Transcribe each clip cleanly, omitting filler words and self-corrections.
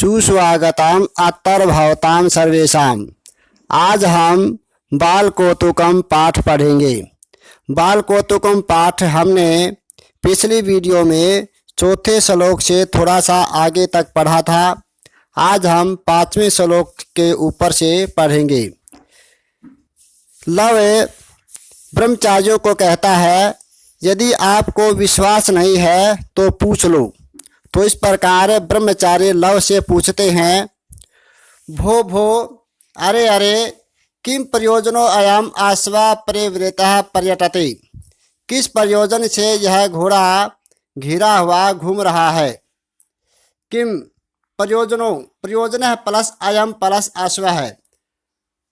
सुस्वागतम अत्र भवतां सर्वेषां। आज हम बाल कौतुकम पाठ पढ़ेंगे। बाल कौतुकम पाठ हमने पिछली वीडियो में चौथे श्लोक से थोड़ा सा आगे तक पढ़ा था। आज हम 5वें श्लोक के ऊपर से पढ़ेंगे। लव ब्रह्मचारियों को कहता है, यदि आपको विश्वास नहीं है तो पूछ लो। तो इस प्रकार ब्रह्मचारी लव से पूछते हैं, भो अरे अरे किम प्रयोजनो अयम आश्वा परिवृतः पर्यटते। किस प्रयोजन से यह घोड़ा घिरा हुआ घूम रहा है। किम प्रयोजनो, प्रयोजन है प्लस अयम प्लस अश्व है।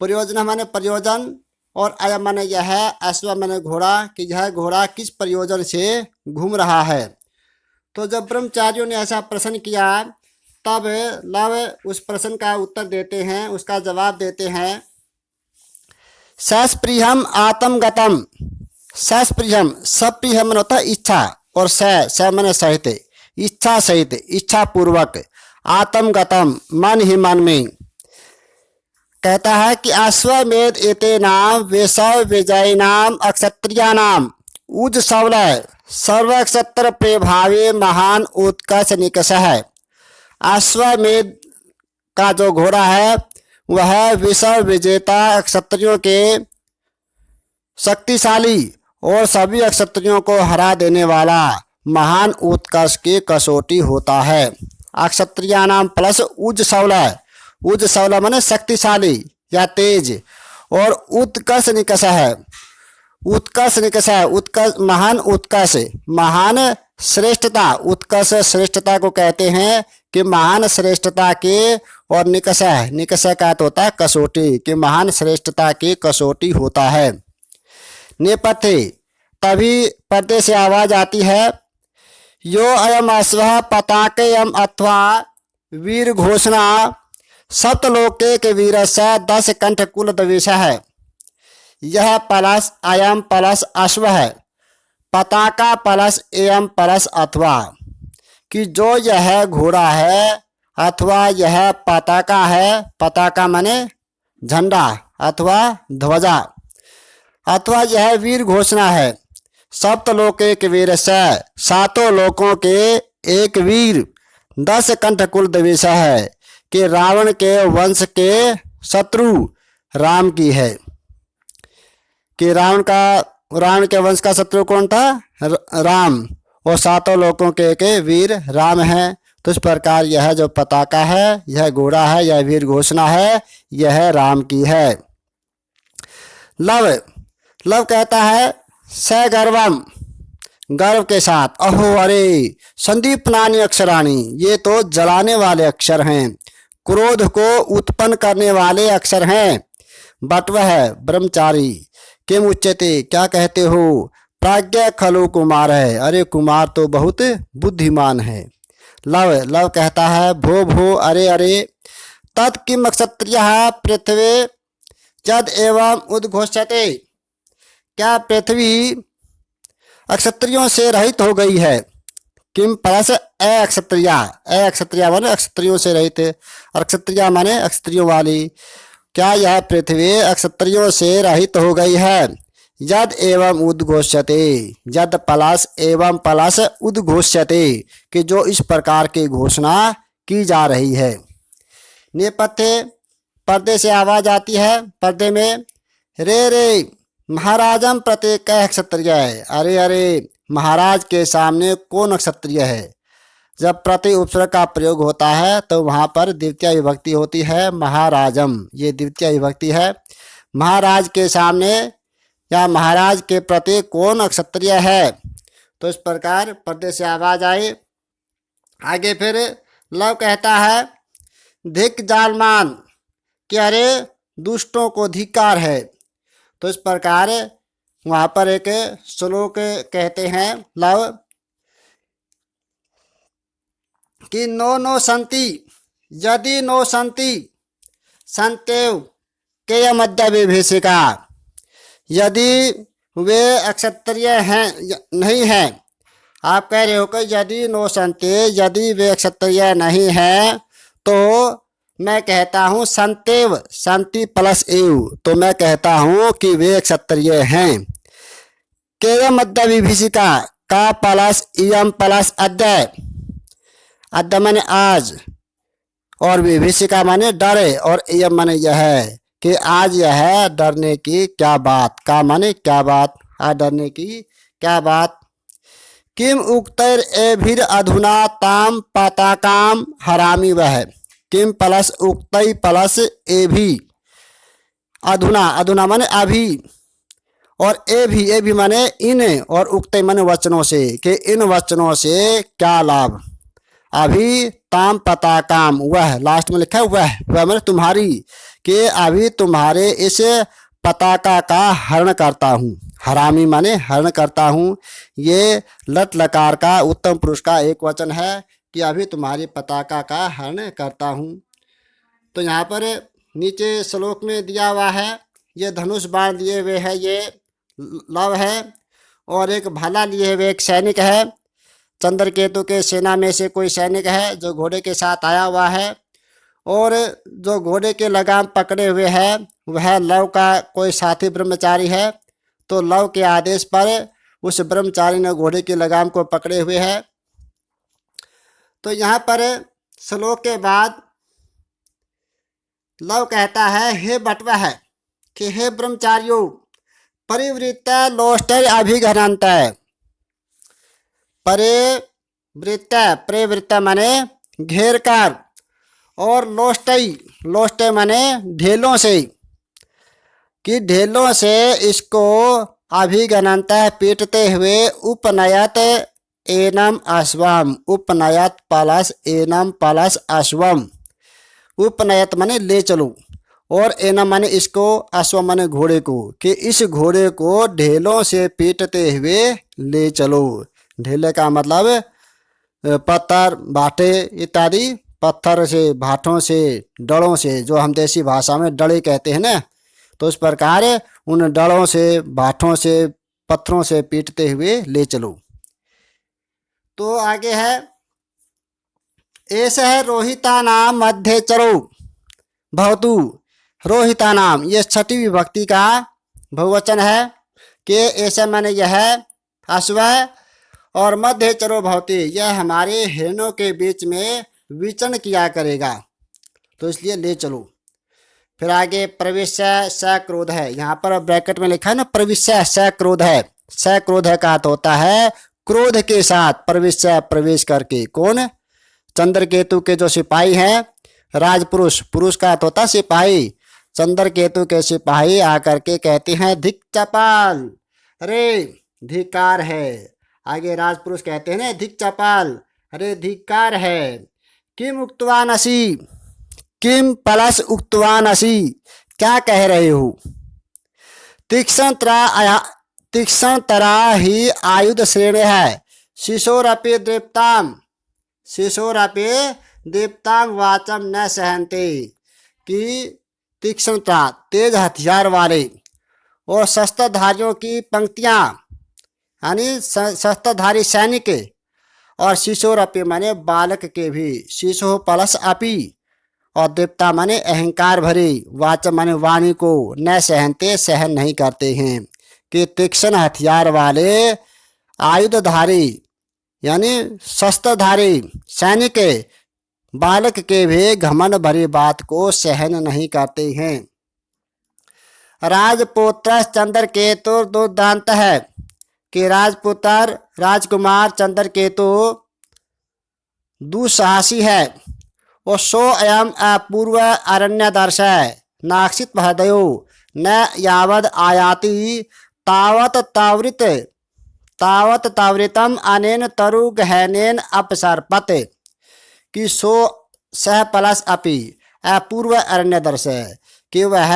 प्रयोजन माने प्रयोजन और अयम माने यह, अश्व माने घोड़ा, कि यह घोड़ा किस प्रयोजन से घूम रहा है। तो जब ब्रह्मचारियों ने ऐसा प्रश्न किया तब लव उस प्रश्न का उत्तर देते हैं, उसका जवाब देते हैं। सस्प्रियम आत्मगतम। सस्प्रियम, सप्रिय मन होता है इच्छा, और स मन सहित, इच्छा सहित, इच्छा पूर्वक, आत्मगतम मन ही मन में। कहता है कि अश्वमेध एते नाम वेशव विजय नाम अक्षत्रिया नाम उज सवलय सर्वक्षत्र प्रभावे महान उत्कर्ष निकष है। अश्वमेध का जो घोड़ा है वह विश्व विजेता क्षत्रियों के शक्तिशाली और सभी क्षत्रियों को हरा देने वाला महान उत्कर्ष की कसौटी होता है। अक्षत्रिया नाम प्लस उज सवलय। उज सवलय माने शक्तिशाली या तेज, और उत्कर्ष निकष है। उत्कर्ष निकष है, उत्कर्ष महान उत्कर्ष, महान श्रेष्ठता। उत्कर्ष श्रेष्ठता को कहते हैं कि महान श्रेष्ठता के, और निकष है, निकष का तो होता है कसौटी, कि महान श्रेष्ठता की कसौटी होता है। नेपथ्य, तभी पर्दे से आवाज आती है, यो अयम अश्व पताकेयम अथवा वीर घोषणा सप्तलोके के वीर से 10 कंठ कुल दवेश है। यह प्लस अयम प्लस अश्व है, पताका प्लस एयम प्लस अथवा, कि जो यह घोड़ा है अथवा यह पताका है। पताका माने झंडा अथवा ध्वजा, अथवा यह वीर घोषणा है। सप्तलोक एक वीर से, सातों लोकों के एक वीर, 10 कंठ कुल दवेश है, कि रावण के वंश के शत्रु राम की है। कि रावण के वंश का शत्रु कौन था? राम, और सातों लोकों के वीर राम हैं। तो इस प्रकार यह जो पताका है, यह घोड़ा है, यह वीर घोषणा है, यह राम की है। लव कहता है, सगर्वम, गर्व के साथ, अहो अरे संदीपनानि अक्षराणी, ये तो जलाने वाले अक्षर हैं, क्रोध को उत्पन्न करने वाले अक्षर हैं। बटव है ब्रह्मचारी, किम उच्यते, क्या कहते हो? प्राज्ञ खलु कुमार है, अरे कुमार तो बहुत बुद्धिमान है। लव कहता है, भो अरे अरे तत्किम क्षत्रियः पृथ्वी जद एवं उद्घोषते। क्या पृथ्वी अक्षत्रियों से रहित हो गई है? किम प्लस अक्षत्रिया, अक्षत्रिया माने अक्षत्रियों से रहित, और क्षत्रिया माने अक्षत्रियों वाली। क्या यह पृथ्वी अक्षत्रियों से रहित हो गई है? यद एवं उद्घोष्यते, यद प्लस एवं प्लस उद्घोष्यते, कि जो इस प्रकार की घोषणा की जा रही है। नेपथ्य, पर्दे से आवाज आती है। पर्दे में, रे महाराजम प्रत्येक क्षत्रिय है, अरे अरे महाराज के सामने कौन क्षत्रिय है। जब प्रति उपसर्ग का प्रयोग होता है तो वहाँ पर द्वितीय विभक्ति होती है, महाराजम, ये द्वितीय विभक्ति है। महाराज के सामने या महाराज के प्रति कौन क्षत्रिय है। तो इस प्रकार पर्दे से आवाज आई। आगे फिर लव कहता है, धिक जालमान, कि अरे दुष्टों को धिक्कार है। तो इस प्रकार वहाँ पर एक श्लोक कहते हैं लव, कि नो संति यदि नो संति संतेव के मध्य विभीषिका। यदि वे अक्षत्रिय हैं नहीं हैं, आप कह रहे हो कि यदि नो संते, यदि वे क्षत्रिय नहीं हैं तो मैं कहता हूँ संतेव, संति प्लस एव, तो मैं कहता हूँ कि वे क्षत्रिय हैं। केयम अद्य विभीषिका, का प्लस इयम प्लस अद्य, अद्य माने आज और विभीषिका माने डरे और इयम माने यह है कि आज यह डरने की क्या बात, का माने क्या बात, आज डरने की क्या बात। किम उक्तैर एभिर अधुना ताम पताकाम हरामी वह, किम प्लस उक्तै प्लस एभि, अधुना, अधुना माने अभी और ए भी माने इन और उक्तै माने वचनों से, कि इन वचनों से क्या लाभ। अभी ताम पताकाम, वह लास्ट में लिखा है वह माने तुम्हारी, कि अभी तुम्हारे इस पताका का हरण करता हूँ। हरामी माने हरण करता हूँ। ये लट लकार का उत्तम पुरुष का एक वचन है कि अभी तुम्हारी पताका का हरण करता हूँ। तो यहाँ पर नीचे श्लोक में दिया हुआ है, ये धनुष बाण लिए हुए है, ये लव है, और एक भाला लिए हुए एक सैनिक है। चंद्रकेतु के सेना में से कोई सैनिक है जो घोड़े के साथ आया हुआ है, और जो घोड़े के लगाम पकड़े हुए है वह लव का कोई साथी ब्रह्मचारी है। तो लव के आदेश पर उस ब्रह्मचारी ने घोड़े की लगाम को पकड़े हुए है। तो यहाँ पर श्लोक के बाद लव कहता है, हे बटवः, कि हे ब्रह्मचारियों, परिवृत्त लोष्टै अभिघ्नन्त, परिवृत्त, परिवृत्त माने घेर कर, और लोष्टै, लोष्टै माने ढेलों से, कि ढेलों से इसको अभिघ्नन्त पीटते हुए उपनयत एनम अश्वम, उपनयत प्लस एनम प्लस अश्वम, उपनयत माने ले चलो, और एनम माने इसको, अश्व माने घोड़े को, कि इस घोड़े को ढेलों से पीटते हुए ले चलो। ढेले का मतलब पत्थर, भाटे इत्यादि, पत्थर से, भाटों से, डड़ों से, जो हम देसी भाषा में डड़े कहते हैं ना, तो इस प्रकार उन डड़ों से, भाटों से, पत्थरों से पीटते हुए ले चलो। तो आगे है, ऐसा है रोहिता नाम मध्य चरो भवतु, रोहिता नाम, ये छठी विभक्ति का बहुवचन है, कि ऐसा माने यह अश्व, और मध्य चरो भवती, यह हमारे हिरणों के बीच में विचरण किया करेगा, तो इसलिए ले चलो। फिर आगे प्रवेश स क्रोध है, यहाँ पर ब्रैकेट में लिखा है ना, प्रवेश स क्रोध है, स क्रोध है का अर्थ होता है क्रोध के साथ, प्रवेश प्रवेश करके। कौन? चंद्रकेतु के जो सिपाही हैं, राजपुरुष, पुरुष का अर्थ होता सिपाही, चंद्रकेतु के सिपाही आकर के कहते हैं धिक चपाल, अरे धिकार है। आगे राजपुरुष कहते हैं ना धिक चपाल, अरे धिकार है। किम उक्तवान असी, किम प्लस उक्तवान असी, क्या कह रहे हो। तीक्ष्ण तरा ही आयुध श्रेणी है, शिशोरपि दीप्ताम, शिशोरपि दीप्ताम वाचम न सहनते, कि तीक्ष्णता, तेज हथियार वाले, और शस्त्रधारियों की पंक्तियां, यानी शस्त्रधारी सैनिक, और शिशोरपि माने बालक के भी, शिशो प्लस अपि, और दीप्ता माने अहंकार भरे, वाचम माने वाणी को, न सहनते सहन नहीं करते हैं, कि तीक्ष्ण हथियार वाले आयुधधारी यानी शस्त्रधारी सैनिक बालक के भी घमंड भरी बात को सहन नहीं करते हैं। राजपुत्र चंद्रकेतु दुर्दांत है, कि राजपुत्र राजकुमार चंद्रकेतु दुस्साहसी है, और सो अयम अपूर्व अरण्यदर्श नाक्षित भदयो न यावद आयाति तावत तावृतम अनेन तरु गहनेन अपसर्पत, कि सो सह प्लस अपि अपूर्व अरण्यदर्श, कि वह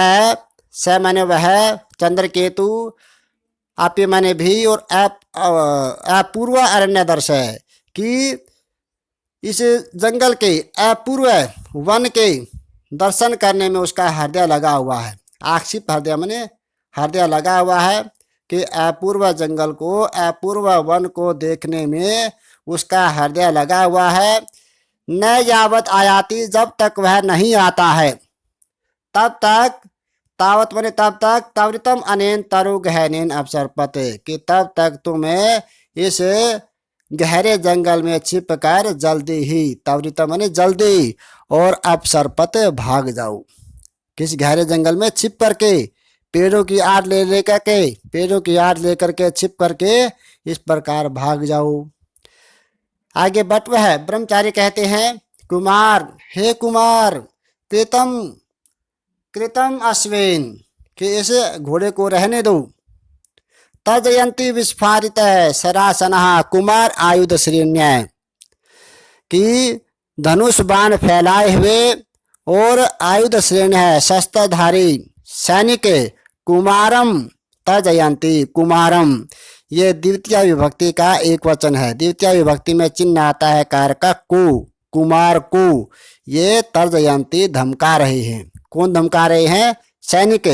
स माने वह चंद्रकेतु, अपि माने भी, और अपूर्व अरण्यदर्श, कि इस जंगल के अपूर्व वन के दर्शन करने में उसका हृदय लगा हुआ है। आक्षिप हृदय माने हृदय लगा हुआ है, कि अपूर्व जंगल को, अपूर्व वन को देखने में उसका हृदय लगा हुआ है। न यावत आयाति, जब तक वह नहीं आता है, तब तक, तावत माने तब तक, तवृतम अनेन तरु गहनेन अपसर्पते, कि तब तक तुम्हें इस गहरे जंगल में छिप कर जल्दी ही, तवृतम माने जल्दी, और अपसर्पत भाग जाओ। किस गहरे जंगल में? छिप करके, पेड़ों की आड़ ले लेकर के, पेड़ों की आड़ लेकर के छिप करके इस प्रकार भाग जाओ। आगे बटव है, ब्रह्मचारी कहते हैं, कुमार, हे कुमार, कृतम कृतम अश्विन, कि इस घोड़े को रहने दो। तजयंती विस्फारित सरासनः, कुमार आयुध श्रीन्य, कि धनुष बाण फैलाए हुए और आयुध श्रेणी है, शस्त्रधारी सैनिक, कुमारम तजयंती, कुमारम, ये द्वितीय विभक्ति का एक वचन है। द्वितीय विभक्ति में चिन्ह आता है कार का कु, कुमार को, ये तर्जयंती धमका रहे हैं। कौन धमका रहे हैं? सैनिक।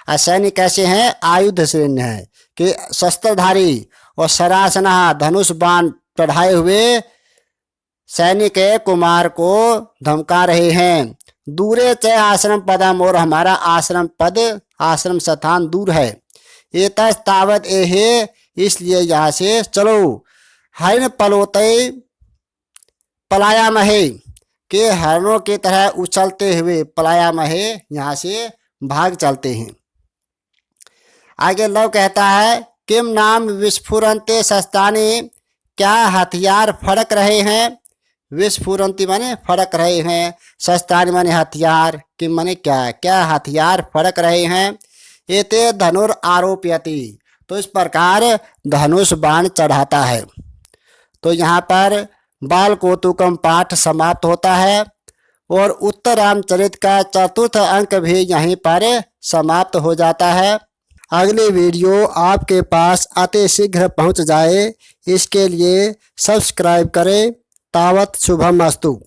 और सैनिक कैसे हैं? आयुध श्रेणी है, कि शस्त्रधारी, और सरासना धनुष बाण चढ़ाए हुए सैनिक कुमार को धमका रहे हैं। दूरे च आश्रम पदम, और हमारा आश्रम पद, आश्रम स्थान दूर है। एतस तावत एहे, इसलिए यहाँ से चलो। हरिण पलोतय पलायामहे, के हरणों की तरह उछलते हुए, पलायामहे, यहाँ से भाग चलते हैं। आगे लव कहता है, किम नाम विस्फुरंते शस्त्राणि, क्या हथियार फड़क रहे हैं? विस्फुरंती माने फड़क रहे हैं, शस्त्राणि माने हथियार, किम माने क्या, क्या हथियार फड़क रहे हैं। एते धनुर आरोपयति, तो इस प्रकार धनुष बाण चढ़ाता है। तो यहाँ पर बाल कौतुकम पाठ समाप्त होता है और उत्तर रामचरित का चतुर्थ अंक भी यहीं पर समाप्त हो जाता है। अगले वीडियो आपके पास अति शीघ्र पहुँच जाए, इसके लिए सब्सक्राइब करें। तावत शुभम अस्तु।